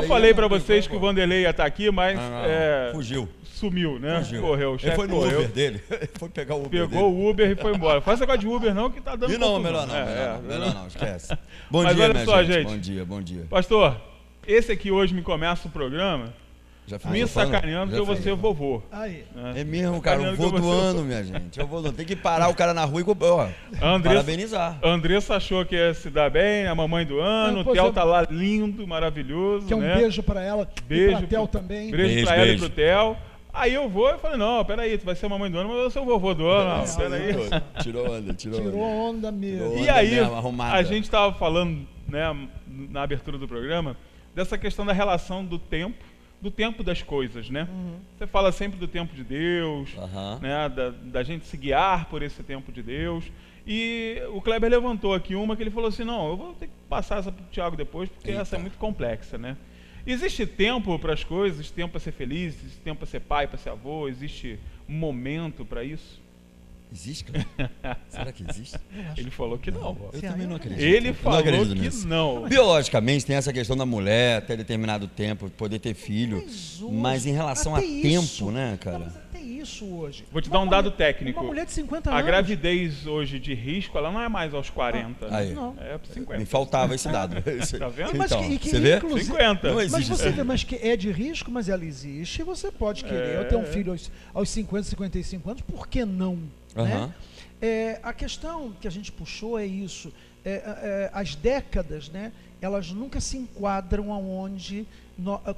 Eu falei para vocês que o Vanderlei ia estar aqui, mas fugiu. Sumiu, né? Fugiu. Correu. O chefe ele foi no correu. Uber dele. Ele foi pegar o Uber Pegou dele. o Uber e foi embora. Faz negócio de Uber não, que tá dando Melhor confusão. não, melhor não, esquece. Bom Mas dia, olha minha só, gente. gente. Bom dia. Pastor, esse aqui hoje me começa o programa me sacaneando que eu vou ser vovô. Aí. É mesmo, cara, o vô do ano, minha gente. Eu vou, tem que parar o cara na rua e parabenizar. A Andressa achou que ia se dar bem, a mamãe do ano, o Theo tá lá lindo, maravilhoso. Que é um beijo pra ela, beijo e pra Theo também. Beijo pra ela e pro Theo. Aí eu falei, não, peraí, tu vai ser a mamãe do ano, mas eu sou o vovô do ano. Não, peraí. Tirou onda mesmo. E aí, a gente tava falando, né, na abertura do programa, dessa questão da relação do tempo das coisas, né? Você fala sempre do tempo de Deus, né? Da gente se guiar por esse tempo de Deus. E o Kleber levantou aqui uma que ele falou assim, não, eu vou ter que passar essa pro Thiago depois, porque essa é muito complexa, né? Existe tempo para as coisas, existe tempo para ser feliz, existe tempo para ser pai, para ser avô, existe um momento para isso? Existe, cara? Será que existe? Ele falou que não. Eu também não acredito. Ele falou que não. Biologicamente tem essa questão da mulher até determinado tempo poder ter filho, mas em relação a tempo, né, cara? Não, mas até isso hoje. Vou te dar um dado técnico. Uma mulher de 50 anos. A gravidez hoje de risco, ela não é mais aos 40. Aí. Não. É 50. Me faltava esse dado. Tá vendo? Então, Mas você vê? 50. Não Mas existe você isso. vê, mas que é de risco, mas ela existe. E você pode querer. Eu tenho um filho aos 50, 55 anos, por que não? Né? A questão que a gente puxou é isso. As décadas, né, elas nunca se enquadram aonde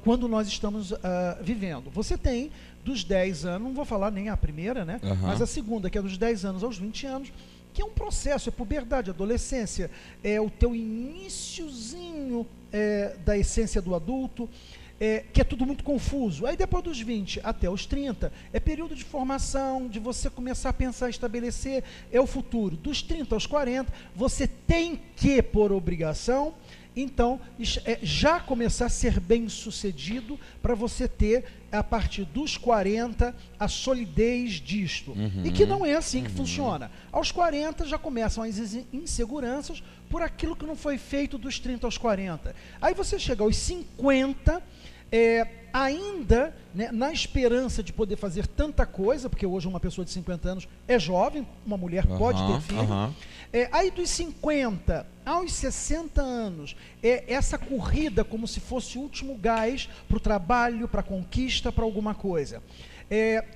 quando nós estamos vivendo. Você tem dos 10 anos, não vou falar nem a primeira, né, mas a segunda, que é dos 10 anos aos 20 anos, que é um processo, é puberdade, adolescência, é o teu iniciozinho da essência do adulto, que é tudo muito confuso. Aí depois dos 20 até os 30, é período de formação, de você começar a pensar, estabelecer, é o futuro. Dos 30 aos 40, você tem que, por obrigação, então, já começar a ser bem sucedido para você ter, a partir dos 40, a solidez disto. E que não é assim que funciona. Aos 40 já começam as inseguranças por aquilo que não foi feito dos 30 aos 40. Aí você chega aos 50, ainda, né, na esperança de poder fazer tanta coisa, porque hoje uma pessoa de 50 anos é jovem, uma mulher pode ter filho, aí dos 50 aos 60 anos, essa corrida como se fosse o último gás para o trabalho, para a conquista, para alguma coisa.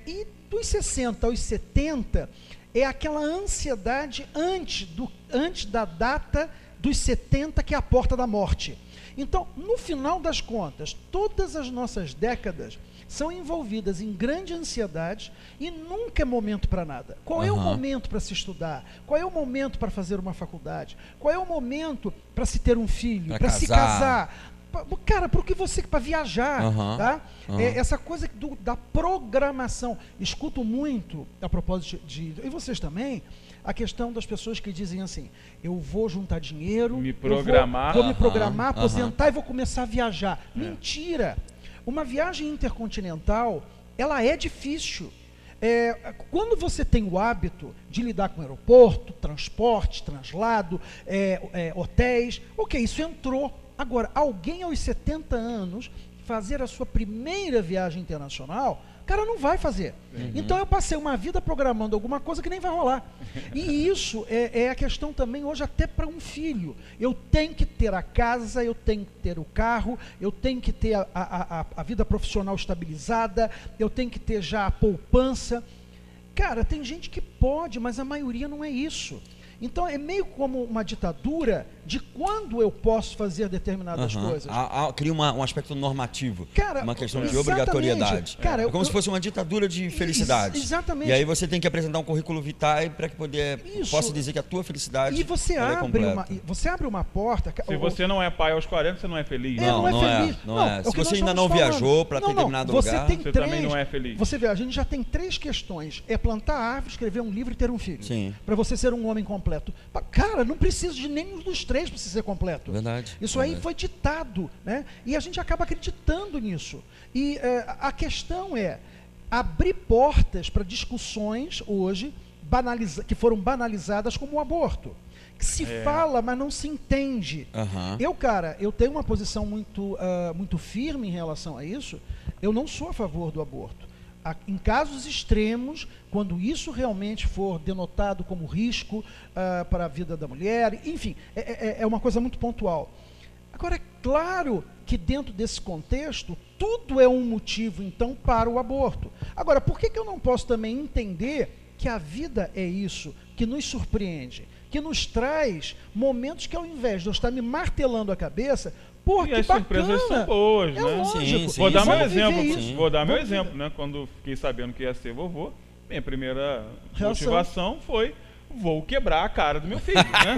E dos 60 aos 70, é aquela ansiedade antes da data dos 70, que é a porta da morte. Então, no final das contas, todas as nossas décadas são envolvidas em grande ansiedade e nunca é momento para nada. Qual é o momento para se estudar? Qual é o momento para fazer uma faculdade? Qual é o momento para se ter um filho? Para se casar? Cara, para viajar, tá? Essa coisa da programação. Escuto muito, a propósito e vocês também, a questão das pessoas que dizem assim, eu vou juntar dinheiro, vou me programar, aposentar e vou começar a viajar. Mentira! Uma viagem intercontinental, ela é difícil. Quando você tem o hábito de lidar com aeroporto, transporte, translado, hotéis, ok, isso entrou. Agora, alguém aos 70 anos fazer a sua primeira viagem internacional, cara, não vai fazer. Então eu passei uma vida programando alguma coisa que nem vai rolar. E isso é a questão também hoje até para um filho. Eu tenho que ter a casa, eu tenho que ter o carro, eu tenho que ter a vida profissional estabilizada, eu tenho que ter já a poupança. Cara, tem gente que pode, mas a maioria não é isso. Então é meio como uma ditadura de quando eu posso fazer determinadas coisas. Cria um aspecto normativo, cara, uma questão de obrigatoriedade. Cara, é como se fosse uma ditadura de felicidade. Exatamente. E aí você tem que apresentar um currículo vitae para que possa dizer que a tua felicidade você abre uma porta. Se você não é pai aos 40, você não é feliz. Não é feliz. Se você ainda não viajou para determinado lugar, você também não é feliz. Você vê, a gente já tem 3 questões. É plantar árvore, escrever um livro e ter um filho. Sim. Para você ser um homem completo. Cara, não precisa de nenhum dos 3 para você ser completo. Verdade. Isso aí foi ditado, né? E a gente acaba acreditando nisso. E a questão é abrir portas para discussões hoje que foram banalizadas como o aborto. Que se fala, mas não se entende. Eu tenho uma posição muito firme em relação a isso. Eu não sou a favor do aborto. Em casos extremos, quando isso realmente for denotado como risco para a vida da mulher, enfim, é uma coisa muito pontual. Agora, é claro que dentro desse contexto, tudo é um motivo, então, para o aborto. Agora, por que eu não posso também entender que a vida é isso, que nos surpreende, que nos traz momentos que, ao invés de eu estar me martelando a cabeça, pô, que as bacana, surpresas são boas, né? Lógico. Vou dar meu exemplo, né? Quando fiquei sabendo que ia ser vovô, minha primeira motivação foi: vou quebrar a cara do meu filho, né?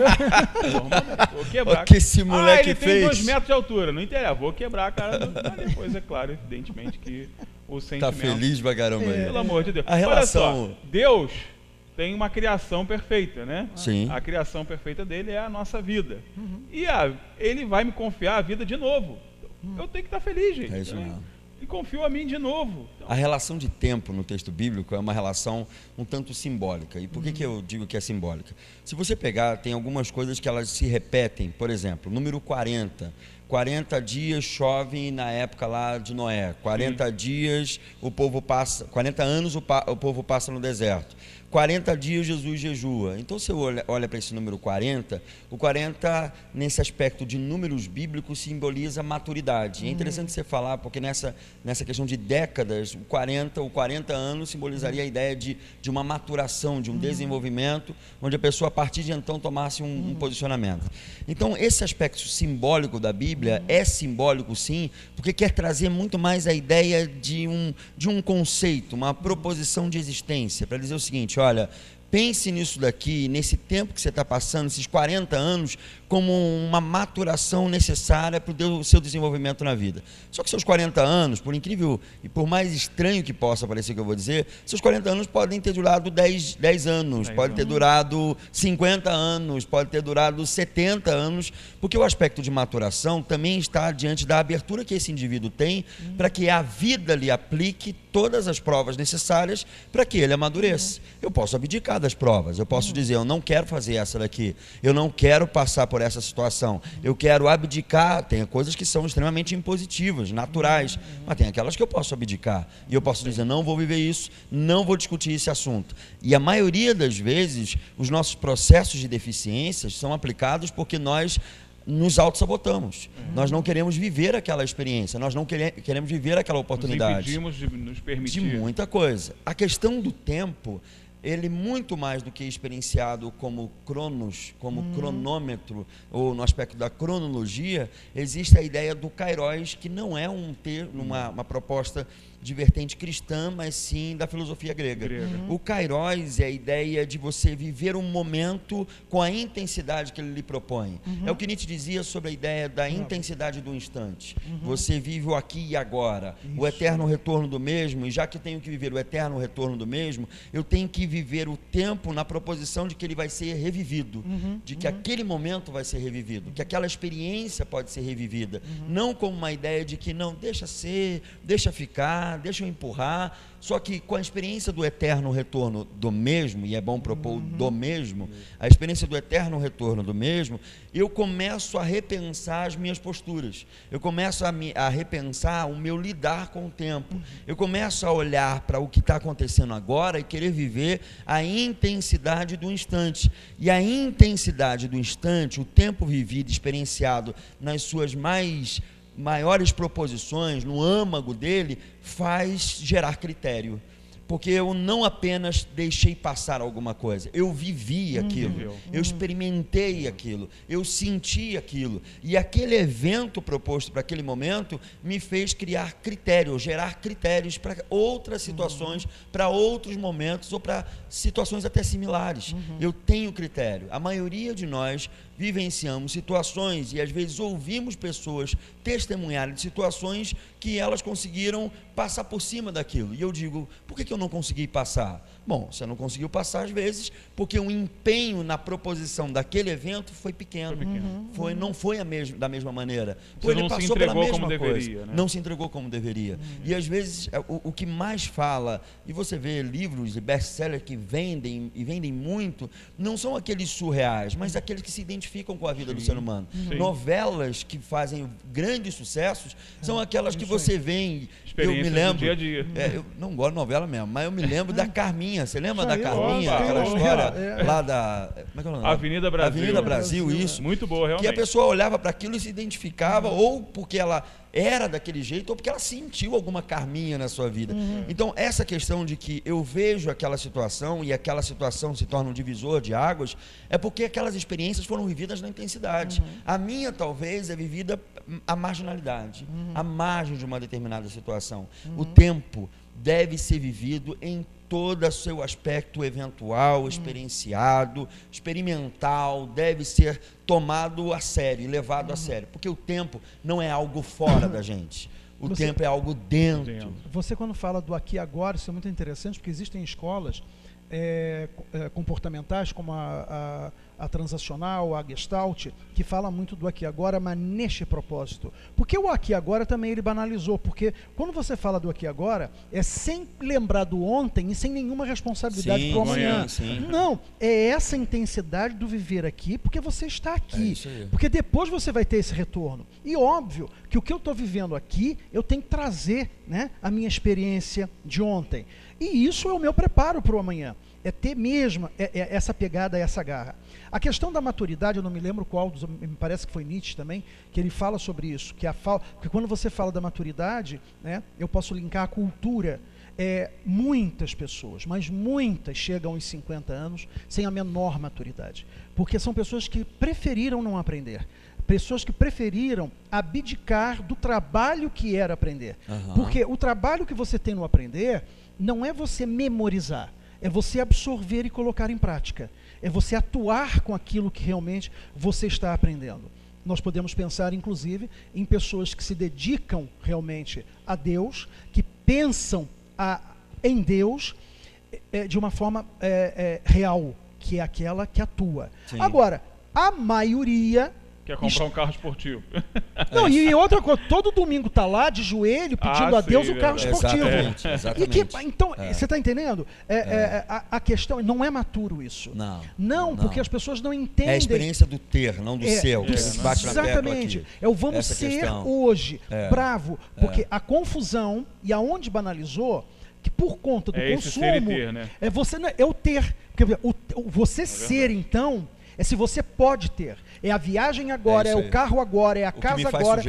Normalmente, vou quebrar. O que esse moleque ele fez? Tem 2 metros de altura, não interessa, vou quebrar a cara do... Mas depois, é claro, evidentemente, que o sentimento... Tá feliz pra caramba aí. Pelo amor de Deus. A relação... Olha só, Deus tem uma criação perfeita, né? Sim. A criação perfeita dele é a nossa vida. E ele vai me confiar a vida de novo. Eu tenho que estar feliz, gente. É isso mesmo. E confio a mim de novo. Então, a relação de tempo no texto bíblico é uma relação um tanto simbólica. E por que eu digo que é simbólica? Se você pegar, tem algumas coisas que elas se repetem. Por exemplo, número 40. 40 dias chove na época lá de Noé. 40 dias o povo passa, 40 anos o povo passa no deserto. 40 dias Jesus jejua. Então, se você olha para esse número 40, o 40, nesse aspecto de números bíblicos, simboliza maturidade. É interessante você falar, porque nessa questão de décadas, o 40 anos simbolizaria a ideia de uma maturação, de um desenvolvimento, onde a pessoa, a partir de então, tomasse um posicionamento. Então, esse aspecto simbólico da Bíblia é simbólico, sim, porque quer trazer muito mais a ideia de um conceito, uma proposição de existência, para dizer o seguinte: olha, pense nisso daqui, nesse tempo que você está passando, esses 40 anos, como uma maturação necessária para o seu desenvolvimento na vida. Só que seus 40 anos, por incrível e por mais estranho que possa parecer que eu vou dizer, seus 40 anos podem ter durado 10 anos, pode ter durado 50 anos, pode ter durado 70 anos, porque o aspecto de maturação também está diante da abertura que esse indivíduo tem para que a vida lhe aplique todas as provas necessárias para que ele amadureça. Eu posso abdicar das provas, eu posso dizer: eu não quero fazer essa daqui, eu não quero passar por essa situação, eu quero abdicar. Tem coisas que são extremamente impositivas, naturais, mas tem aquelas que eu posso abdicar, e eu posso dizer: não vou viver isso, não vou discutir esse assunto. E a maioria das vezes, os nossos processos de deficiências são aplicados porque nós nos auto-sabotamos. Nós não queremos viver aquela experiência, nós não queremos viver aquela oportunidade. Nos impedimos de nos permitir. De muita coisa. A questão do tempo, ele muito mais do que experienciado como cronos, como cronômetro, ou no aspecto da cronologia, existe a ideia do kairos, que não é uma proposta de vertente cristã, mas sim da filosofia grega. O kairos é a ideia de você viver um momento com a intensidade que ele lhe propõe. É o que Nietzsche dizia sobre a ideia da intensidade do instante. Você vive o aqui e agora, o eterno retorno do mesmo, e já que tenho que viver o eterno retorno do mesmo, eu tenho que viver o tempo na proposição de que ele vai ser revivido, de que aquele momento vai ser revivido, que aquela experiência pode ser revivida, não como uma ideia de que não, deixa ser, deixa ficar, deixa eu empurrar. Só que com a experiência do eterno retorno do mesmo, e é bom propor do mesmo, a experiência do eterno retorno do mesmo, eu começo a repensar as minhas posturas, eu começo a repensar o meu lidar com o tempo, eu começo a olhar para o que está acontecendo agora e querer viver a intensidade do instante. E a intensidade do instante, o tempo vivido, experienciado nas suas maiores proposições, no âmago dele, faz gerar critério. Porque eu não apenas deixei passar alguma coisa, eu vivi aquilo, eu experimentei aquilo, eu senti aquilo, e aquele evento proposto para aquele momento me fez criar critérios, gerar critérios para outras situações, para outros momentos, ou para situações até similares. Eu tenho critério. A maioria de nós vivenciamos situações e às vezes ouvimos pessoas testemunharem de situações que elas conseguiram passar por cima daquilo. E eu digo: por que eu não consegui passar? Bom, você não conseguiu passar às vezes porque o empenho na proposição daquele evento foi pequeno. Não foi da mesma maneira. Você não se entregou como deveria, né? Não se entregou como deveria. E às vezes o que mais fala, e você vê livros e best-sellers que vendem e vendem muito, não são aqueles surreais, mas aqueles que se identificam com a vida do ser humano. Novelas que fazem grandes sucessos são aquelas que você vê. Eu me lembro, do dia a dia. Eu não gosto de novela mesmo, mas eu me lembro da Carminha. Você lembra da Carminha? Aquela história lá da... Como é que é o nome? Avenida Brasil. Avenida Brasil, isso. Muito boa, realmente. Que a pessoa olhava para aquilo e se identificava, ou porque ela era daquele jeito, ou porque ela sentiu alguma Carminha na sua vida. Então, essa questão de que eu vejo aquela situação e aquela situação se torna um divisor de águas, é porque aquelas experiências foram vividas na intensidade. A minha, talvez, é vivida a marginalidade, à margem de uma determinada situação. O tempo deve ser vivido em todo o seu aspecto eventual, experienciado, experimental, deve ser tomado a sério, levado a sério, porque o tempo não é algo fora da gente, o tempo é algo dentro. Você, quando fala do aqui e agora, isso é muito interessante, porque existem escolas comportamentais, como a transacional, a Gestalt, que fala muito do aqui e agora, mas neste propósito. Porque o aqui e agora também ele banalizou, porque quando você fala do aqui e agora, é sem lembrar do ontem e sem nenhuma responsabilidade para o amanhã. Não, é essa intensidade do viver aqui, porque você está aqui. Porque depois você vai ter esse retorno. E óbvio que o que eu estou vivendo aqui, eu tenho que trazer, né, a minha experiência de ontem. E isso é o meu preparo para o amanhã. É ter mesmo essa pegada, essa garra. A questão da maturidade, eu não me lembro qual, me parece que foi Nietzsche também, que ele fala sobre isso, porque quando você fala da maturidade, né, eu posso linkar a cultura. Muitas pessoas, mas muitas chegam aos 50 anos sem a menor maturidade, porque são pessoas que preferiram não aprender, pessoas que preferiram abdicar do trabalho que era aprender, porque o trabalho que você tem no aprender não é você memorizar, é você absorver e colocar em prática, é você atuar com aquilo que realmente você está aprendendo. Nós podemos pensar, inclusive, em pessoas que se dedicam realmente a Deus, que pensam em Deus de uma forma real, que é aquela que atua. Sim. Agora, a maioria... Quer comprar um carro esportivo. Não, e outra coisa, todo domingo está lá de joelho pedindo a Deus o carro esportivo. Exatamente. Então, você está entendendo? A questão, não é maturo isso. Não, porque as pessoas não entendem. É a experiência do ter, não do ser. Exatamente. É o vamos ser hoje, bravo, porque a confusão, e aonde banalizou, que por conta do consumo, ter, né? É o ter. Porque você ser, então... É se você pode ter. É a viagem agora, é o carro agora, é a casa agora,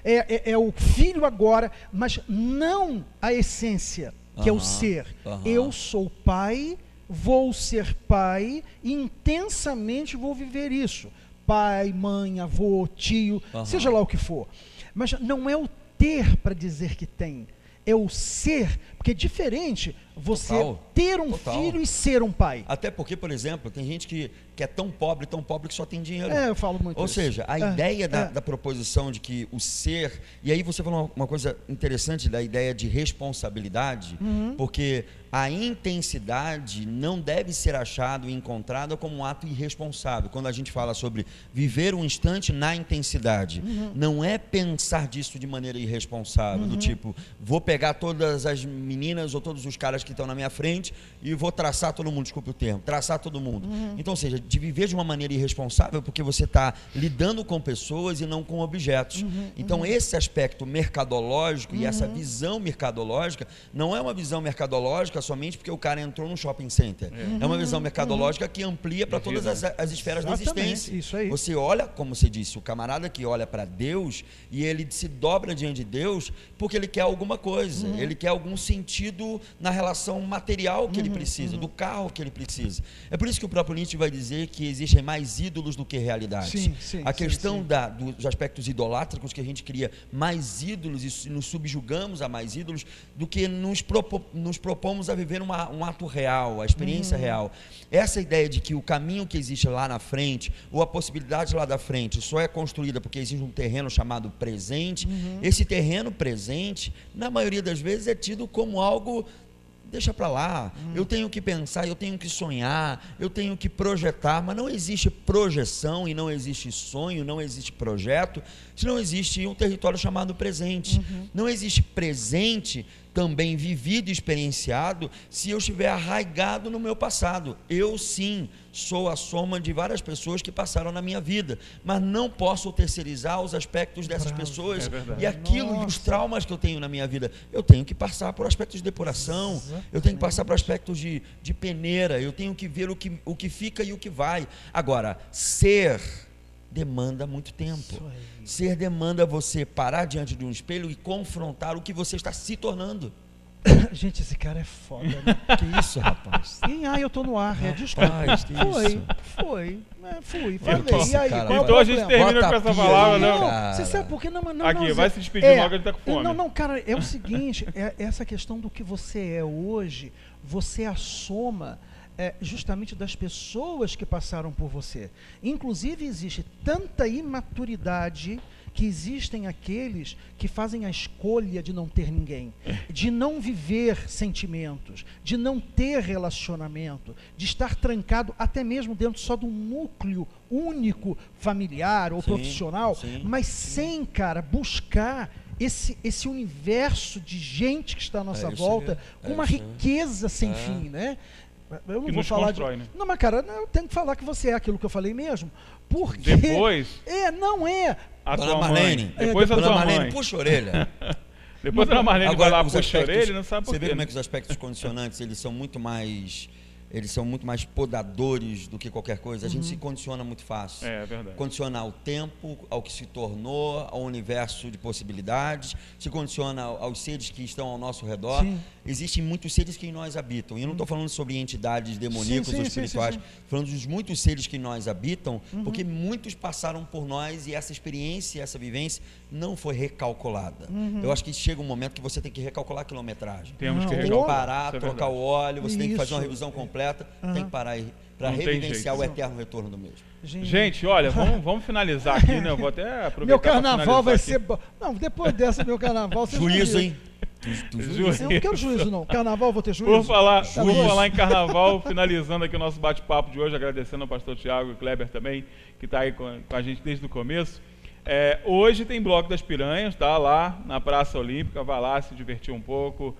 é o filho agora, mas não a essência, que é o ser. Eu sou pai, vou ser pai e intensamente vou viver isso. Pai, mãe, avô, tio, seja lá o que for. Mas não é o ter para dizer que tem. É o ser, porque é diferente você ter um filho e ser um pai. Até porque, por exemplo, tem gente que é tão pobre que só tem dinheiro. Eu falo muito Ou seja, a ideia da proposição de que o ser... E aí você falou uma coisa interessante da ideia de responsabilidade, porque a intensidade não deve ser achada e encontrada como um ato irresponsável. Quando a gente fala sobre viver um instante na intensidade, não é pensar disso de maneira irresponsável, do tipo, vou pegar todas as meninas ou todos os caras que estão na minha frente e vou traçar todo mundo, desculpe o termo, traçar todo mundo. Então, ou seja, de viver de uma maneira irresponsável, porque você está lidando com pessoas e não com objetos. Então, esse aspecto mercadológico e essa visão mercadológica não é uma visão mercadológica somente porque o cara entrou no shopping center. É uma visão mercadológica que amplia para todas as esferas da existência. Isso aí. Você olha, como você disse, o camarada que olha para Deus e ele se dobra diante de Deus porque ele quer alguma coisa, ele quer algum sentido na relação material que ele precisa, do carro que ele precisa. É por isso que o próprio Nietzsche vai dizer que existem mais ídolos do que realidades. A questão dos aspectos idolátricos, que a gente cria mais ídolos e nos subjugamos a mais ídolos do que nos propomos a viver um ato real, a experiência real. Essa ideia de que o caminho que existe lá na frente, ou a possibilidade lá da frente, só é construída porque existe um terreno chamado presente. Esse terreno presente, na maioria das vezes, é tido como algo deixa para lá. Eu tenho que pensar, eu tenho que sonhar, eu tenho que projetar, mas não existe projeção e não existe sonho, não existe projeto, se não existe um território chamado presente. Não existe presente também vivido e experienciado se eu estiver arraigado no meu passado. Eu sim sou a soma de várias pessoas que passaram na minha vida, mas não posso terceirizar os aspectos dessas pessoas e aquilo, os traumas que eu tenho na minha vida. Eu tenho que passar por aspectos de depuração, eu tenho que passar por aspectos de peneira, eu tenho que ver o que fica e o que vai. Agora, ser demanda muito tempo. Ser demanda você parar diante de um espelho e confrontar o que você está se tornando. Gente, esse cara é foda, né? Que isso, rapaz? Eu tô no ar, desculpa. Rapaz, que isso? Fui, falei. E aí, cara, então a gente termina com essa palavra, né? Não, você sabe por que não? Aqui, vai se despedir logo, ele tá com fome. Não, cara, é o seguinte, essa questão do que você é hoje, você é a soma justamente das pessoas que passaram por você. Inclusive, existe tanta imaturidade que existem aqueles que fazem a escolha de não ter ninguém, de não viver sentimentos, de não ter relacionamento, de estar trancado até mesmo dentro só de um núcleo único familiar ou profissional, mas sem, cara, buscar esse universo de gente que está à nossa volta com uma riqueza sem fim, né? Eu não vou falar constrói, né? Não, mas cara, eu tenho que falar que você é aquilo que eu falei mesmo. Porque depois não é a Dona tua Marlene, mãe. Depois a tua mãe. Puxa a orelha. Depois a Dona Marlene vai lá, puxa a aspectos, orelha, não sabe por quê. Você vê como é que os aspectos condicionantes, eles são muito mais podadores do que qualquer coisa. A gente se condiciona muito fácil. É verdade. Condiciona ao tempo, ao que se tornou, ao universo de possibilidades, se condiciona aos seres que estão ao nosso redor. Sim. Existem muitos seres que em nós habitam. E eu não estou falando sobre entidades demoníacas ou espirituais. Falando dos muitos seres que em nós habitam, porque muitos passaram por nós e essa experiência, essa vivência não foi recalculada. Eu acho que chega um momento que você tem que recalcular a quilometragem. Temos que tem que parar, trocar o óleo, você tem que fazer uma revisão completa, tem que parar para revivenciar o eterno retorno do mesmo. Gente, olha, vamos finalizar aqui, né? Eu vou até aproveitar. Meu carnaval vai ser bom. Não, depois dessa, meu carnaval. Juízo, hein? Eu não quero juízo, não. Carnaval eu vou ter juízo. Vou falar em carnaval, finalizando aqui o nosso bate-papo de hoje, agradecendo ao pastor Tiago e o Kleber também, que está aí com a gente desde o começo. Hoje tem Bloco das Piranhas, tá? Lá na Praça Olímpica, vai lá se divertir um pouco.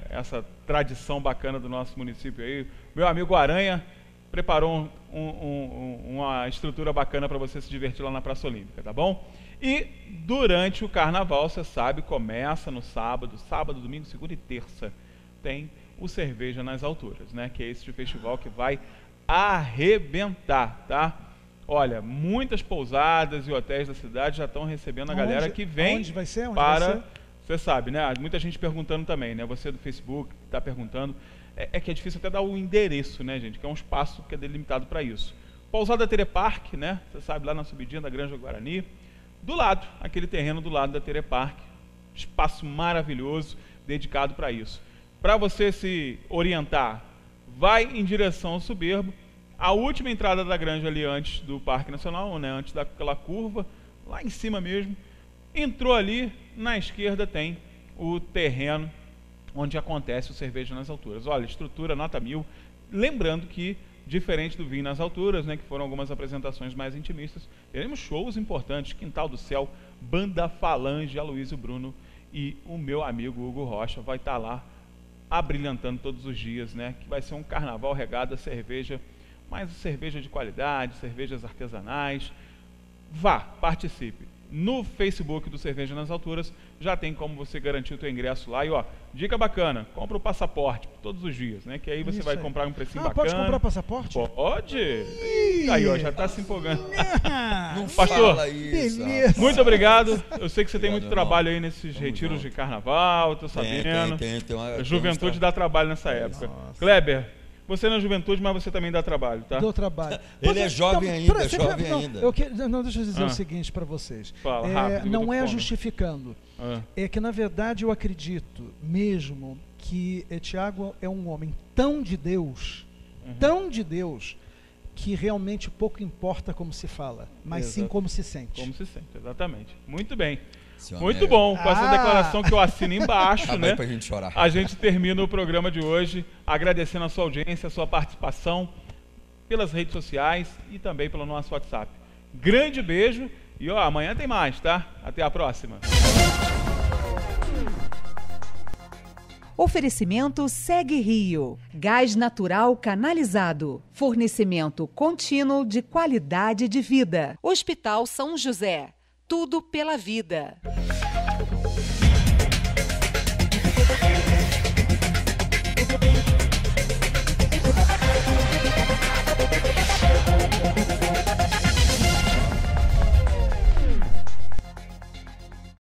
Essa tradição bacana do nosso município aí. Meu amigo Aranha preparou uma estrutura bacana para você se divertir lá na Praça Olímpica, tá bom? E durante o carnaval, você sabe, começa no sábado, domingo, segunda e terça, tem o Cerveja nas Alturas, né? Que é esse festival que vai arrebentar, tá? Olha, muitas pousadas e hotéis da cidade já estão recebendo a galera que vem. Onde vai ser? Você sabe, né? Muita gente perguntando também, né? Você do Facebook está perguntando. Que é difícil até dar o endereço, né, gente? Que é um espaço que é delimitado para isso. Pousada Terepark, né? Você sabe, lá na subidinha da Granja Guarani. Do lado, aquele terreno do lado da Terepark. Espaço maravilhoso, dedicado para isso. Para você se orientar, vai em direção ao Soberbo. A última entrada da Granja ali antes do Parque Nacional, né? Antes daquela curva, lá em cima mesmo. Entrou ali, na esquerda tem o terreno onde acontece o Cerveja nas Alturas. Olha, estrutura nota 1000. Lembrando que, diferente do Vinho nas Alturas, né, que foram algumas apresentações mais intimistas, teremos shows importantes, Quintal do Céu, Banda Falange, Aloysio Bruno e o meu amigo Hugo Rocha vai estar lá abrilhantando todos os dias, né, que vai ser um carnaval regado a cerveja, mas cerveja de qualidade, cervejas artesanais. Vá, participe. No Facebook do Cerveja nas Alturas já tem como você garantir o teu ingresso lá. E ó, dica bacana, compra o passaporte todos os dias, né? Que aí você vai comprar um precinho bacana. Pode comprar passaporte? Pode. Aí, ó, já está se empolgando. Não Pastor, fala isso, beleza. muito obrigado. Eu sei que você tem muito trabalho aí nesses retiros de carnaval, tô sabendo. Tem Juventude dá trabalho nessa época. Kleber, você na juventude, mas você também dá trabalho, tá? Dou trabalho. Ele é jovem ainda, ainda. Deixa eu dizer o seguinte para vocês. Fala, rápido, não é justificando. É que, na verdade, eu acredito mesmo que Tiago é um homem tão de Deus, que realmente pouco importa como se fala, mas sim como se sente. Como se sente, exatamente. Muito bem. Muito bom, com essa declaração que eu assino embaixo, né? Pra gente chorar. A gente termina o programa de hoje agradecendo a sua audiência, a sua participação pelas redes sociais e também pelo nosso WhatsApp. Grande beijo e amanhã tem mais, tá? Até a próxima. Oferecimento Segue Rio. Gás natural canalizado. Fornecimento contínuo de qualidade de vida. Hospital São José. Tudo pela vida.